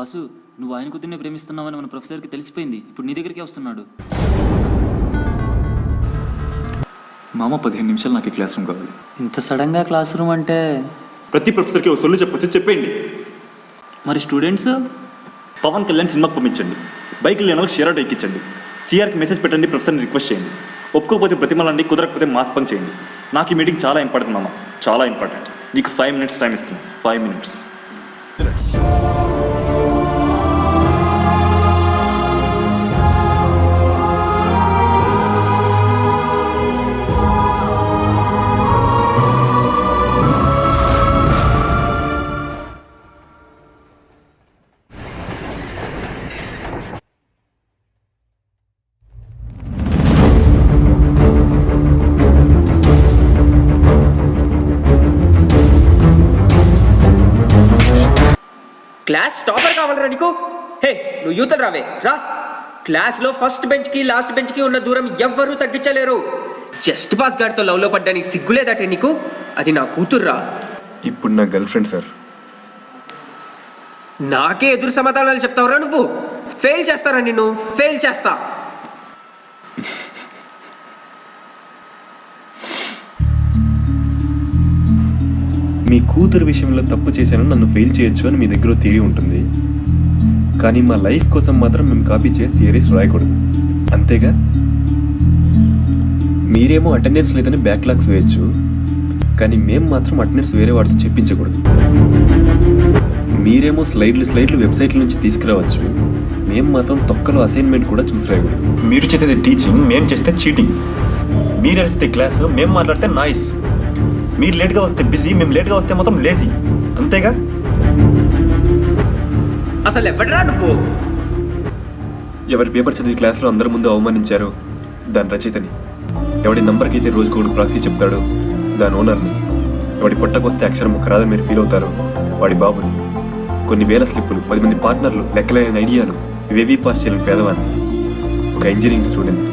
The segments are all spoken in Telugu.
బాసు, నువ్వు ఆయన కూతుర్నే ప్రేమిస్తున్నావని మన ప్రొఫెసర్కి తెలిసిపోయింది. ఇప్పుడు నీ దగ్గరికి వస్తున్నాడు. మామ 15 నిమిషాలు నాకు ఈ క్లాస్ రూమ్ కావాలి. ఇంత సడన్గా క్లాస్ రూమ్ అంటే ప్రతి ప్రొఫెసర్కి ఒక సొల్లు చెప్పొచ్చు, చెప్పండి. మరి స్టూడెంట్స్? పవన్ కళ్యాణ్ సినిమాకి పంపించండి, బైక్ లేని వాళ్ళు షేర్ ఆటో ఎక్కించండి, సిఆర్కి మెసేజ్ పెట్టండి, ప్రొఫెసర్ని రిక్వెస్ట్ చేయండి, ఒప్పుకోకపోతే ప్రతిమలండి, కుదరకపోతే మాస్ పంక్ చేయండి. నాకు ఈ మీటింగ్ చాలా ఇంపార్టెంట్ మామ, చాలా ఇంపార్టెంట్. నీకు 5 minutes టైం ఇస్తాను. 5 minutes. క్లాస్ టాపర్ కావాలరా నీకు? హే, నువ్వు యూతలు రావే రా. క్లాస్లో ఫస్ట్ బెంచ్కి లాస్ట్ బెంచ్కి ఉన్న దూరం ఎవ్వరూ తగ్గించలేరు. జస్ట్ పాస్ గాడితో లవ్లో పడ్డాని సిగ్గులేదటే నీకు? అది నా కూతుర్రా. ఇప్పుడు నా గర్ల్ ఫ్రెండ్ సార్. నాకే ఎదురు సమాధానాలు చెప్తావురా నువ్వు? ఫెయిల్ చేస్తారా నిన్ను? ఫెయిల్ చేస్తా. మీ కూతురు విషయంలో తప్పు చేశాను, నన్ను ఫెయిల్ చేయొచ్చు అని మీ దగ్గర థియరీ ఉంటుంది. కానీ మా లైఫ్ కోసం మాత్రం మేము కాపీ చేసి థియరీస్ రాయకూడదు, అంతేగా? మీరేమో అటెండెన్స్ లేదని బ్యాక్లాగ్స్ వేయచ్చు, కానీ మేము మాత్రం అటెండెన్స్ వేరే వాడితో చెప్పించకూడదు. మీరేమో స్లైడ్లు వెబ్సైట్ల నుంచి తీసుకురావచ్చు, మేము మాత్రం తొక్కలో అసైన్మెంట్ కూడా చూసి రాయకూడదు. మీరు చేసేది టీచింగ్, మేము చేస్తే చీటింగ్. మీరు అరిస్తే క్లాస్, మేము మాట్లాడితే నాయిస్. మీరు లేట్గా వస్తే బిజీ, మేము లేట్గా వస్తే మొత్తం లేజీ, అంతేగా? అసలు ఎవడరా నువ్వు? ఎవరి పేపర్ చదివి క్లాస్లో అందరి ముందు అవమానించారు దాని రచయితని. ఎవడి నంబర్కి అయితే రోజుకు ఒకటి ప్రాక్సీ చెప్తాడు దాని ఓనర్ని. ఎవడి పొట్టకొస్తే అక్షరం ముక్క రాదని మీరు ఫీల్ అవుతారు వాడి బాబుని. కొన్ని వేల స్లిప్పులు, 10 మంది పార్ట్నర్లు, లెక్కలేని ఐడియాలు, ఇవేవీ పాస్ చేయలేని పేదవాడిని, ఒక ఇంజనీరింగ్ స్టూడెంట్.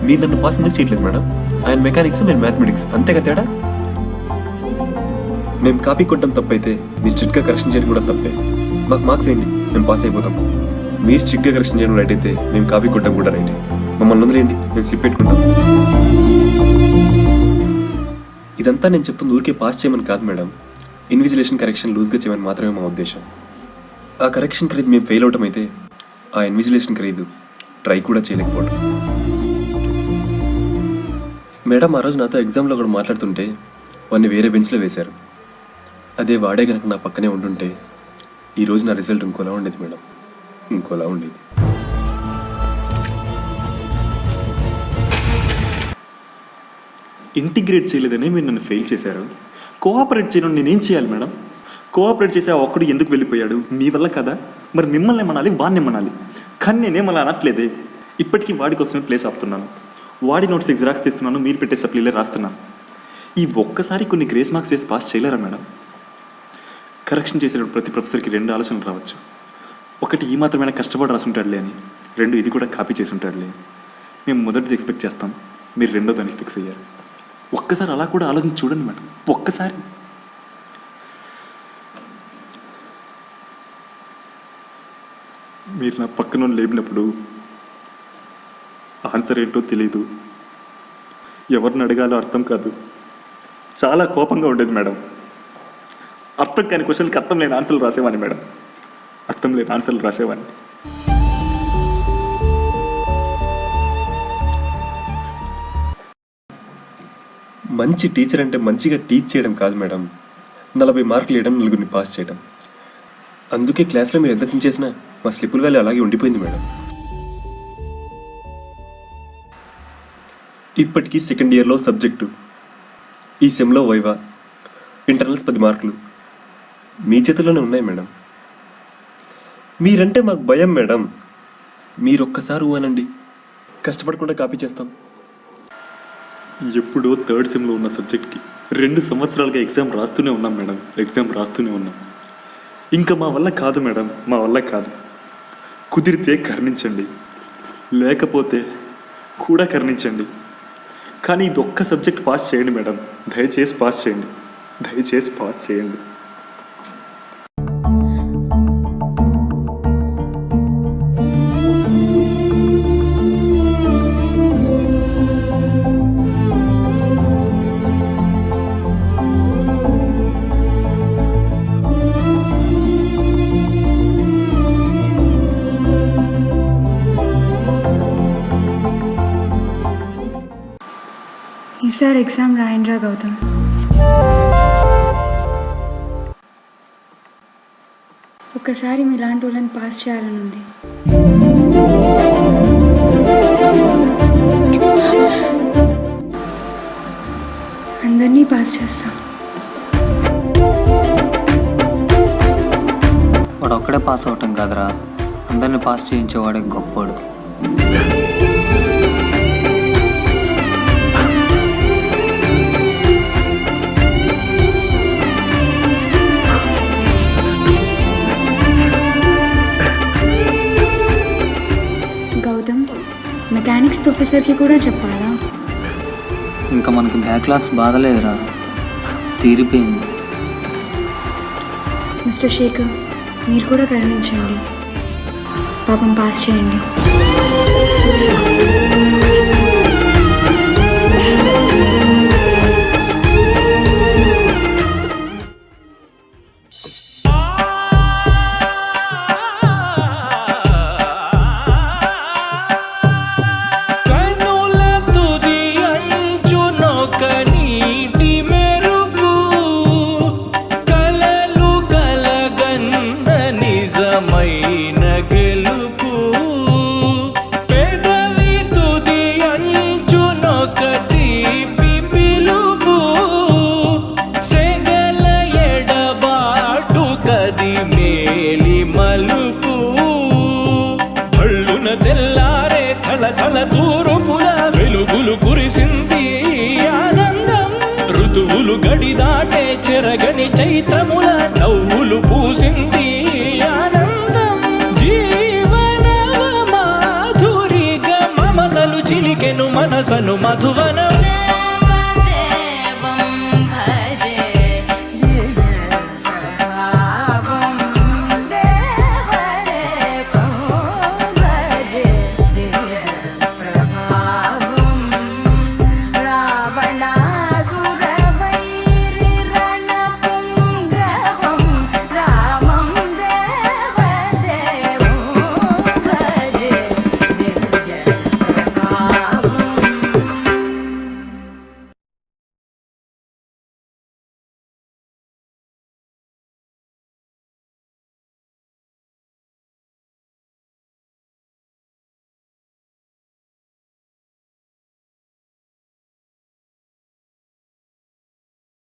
మీరు నన్ను పాస్ ఎందుకు చేయట్లేదు మేడం? ఆయన మెకానిక్స్, మీరు మ్యాథమెటిక్స్, అంతేగా తేడా? మేము కాపీ కొట్టడం తప్పైతే మీరు స్ట్రిక్ట్గా కరెక్షన్ చేయడం కూడా తప్పే. మాకు మార్క్స్ ఏంటి, మేము పాస్ అయిపోతాం. మీరు స్ట్రిక్ట్గా కరెక్షన్ చేయడం రైట్ అయితే మేము కాపీ కొట్టడం కూడా రైటే. మమ్మల్ని వదిలేయండి, మేము స్లిప్ పెట్టుకుంటాం. ఇదంతా నేను చెప్తుంది ఊరికే పాస్ చేయమని కాదు మేడం, ఇన్విజిలేషన్ కరెక్షన్ లూజ్గా చేయమని మాత్రమే మా ఉద్దేశం. ఆ కరెక్షన్ ఖరీదు మేము ఫెయిల్ అవటం అయితే ఆ ఇన్విజిలేషన్ ఖరీదు ట్రై కూడా చేయలేకపోవడం. మేడం ఆ రోజు నాతో ఎగ్జామ్లో కూడా మాట్లాడుతుంటే వాడిని వేరే బెంచ్లో వేశారు. అదే వాడే కనుక నా పక్కనే ఉంటుంటే ఈరోజు నా రిజల్ట్ ఇంకోలా ఉండేది మేడం, ఇంకోలా ఉండేది. ఇంటిగ్రేట్ చేయలేదని మీరు నన్ను ఫెయిల్ చేశారు. కోఆపరేట్ చేయడం నేనేం చేయాలి మేడం? కోఆపరేట్ చేసే ఒక్కడు ఎందుకు వెళ్ళిపోయాడు? మీ వల్ల కదా. మరి మిమ్మల్ని ఏమనాలి, వాడిని ఏమనాలి? కానీ నేనేమలా అనట్లేదే. ఇప్పటికీ వాడి కోసమే ప్లేస్ ఆపుతున్నాను, వాడి నోట్స్ జిరాక్స్ తీస్తున్నాను, మీరు పెట్టే సప్లీలే రాస్తున్నాను. ఈ ఒక్కసారి కొన్ని గ్రేస్ మార్క్స్ వేసి పాస్ చేయలేరా మేడం? కరెక్షన్ చేసేటప్పుడు ప్రతి ప్రొఫెసర్కి 2 ఆలోచనలు రావచ్చు. ఒకటి, ఈ మాత్రమైనా కష్టపడి రాసుంటాడులే అని. 2, ఇది కూడా కాపీ చేసి ఉంటాడులే. మేము మొదటిది ఎక్స్పెక్ట్ చేస్తాం, మీరు రెండో దానికి ఫిక్స్ అయ్యారు. ఒక్కసారి అలా కూడా ఆలోచన చూడండి మేడం, ఒక్కసారి. మీరు నా పక్కన లేపినప్పుడు ఆన్సర్ ఏంటో తెలీదు, ఎవరిని అడగాలో అర్థం కాదు, చాలా కోపంగా ఉండేది మేడం. అర్థం కాని క్వశ్చన్కి అర్థం లేని ఆన్సర్లు రాసేవాడిని మేడం, అర్థం లేని ఆన్సర్లు రాసేవాడిని. మంచి టీచర్ అంటే మంచిగా టీచ్ చేయడం కాదు మేడం, 40 మార్కులు వేయడం, 4గురిని పాస్ చేయడం. అందుకే క్లాస్లో మీరు ఎంత చించేసినా మా స్లిప్పుల వాల్యూ అలాగే ఉండిపోయింది మేడం. ఇప్పటికీ సెకండ్ ఇయర్లో సబ్జెక్టు, ఈ సెమ్లో వైవా, ఇంటర్నల్స్ 10 మార్కులు మీ చేతుల్లోనే ఉన్నాయి మేడం. మీరంటే మాకు భయం మేడం. మీరొక్కసారి అనండి, కష్టపడకుండా కాపీ చేస్తాం. ఎప్పుడో 3rd సెమ్లో ఉన్న సబ్జెక్ట్కి 2 సంవత్సరాలుగా ఎగ్జామ్ రాస్తూనే ఉన్నాం మేడం, ఎగ్జామ్ రాస్తూనే ఉన్నాం. ఇంకా మా వల్ల కాదు మేడం, మా వల్ల కాదు. కుదిరితే కరుణించండి, లేకపోతే కూడా కరుణించండి. కానీ ఇది ఒక్క సబ్జెక్ట్ పాస్ చేయండి మేడం, దయచేసి పాస్ చేయండి, దయచేసి పాస్ చేయండి. ఈసారి ఎగ్జామ్ రాయండిరా గౌతమ్. ఒక్కసారి మీలాంటి వాళ్ళని పాస్ చేయాలని ఉంది. అందరినీ పాస్ చేస్తాం. వాడు ఒక్కడే పాస్ అవటం కాదురా, అందరిని పాస్ చేయించేవాడే గొప్పోడు. గౌతమ్, మెకానిక్స్ ప్రొఫెసర్కి కూడా చెప్పాలా? ఇంకా మనకి బ్యాక్లాగ్స్ బాధలేదురా, తీరిపోయింది. మిస్టర్ శేఖర్, మీరు కూడా కరుణించండి, పాపం పాస్ చేయండి. వెలుగులు కురిసింది ఆనందం, ఋతువులు గడి దాటే చెరగని చైత్రముల నవ్వులు పూసింది ఆనందం. జీవన మాధురిగా మమతలు చిలికెను మనసను మధువ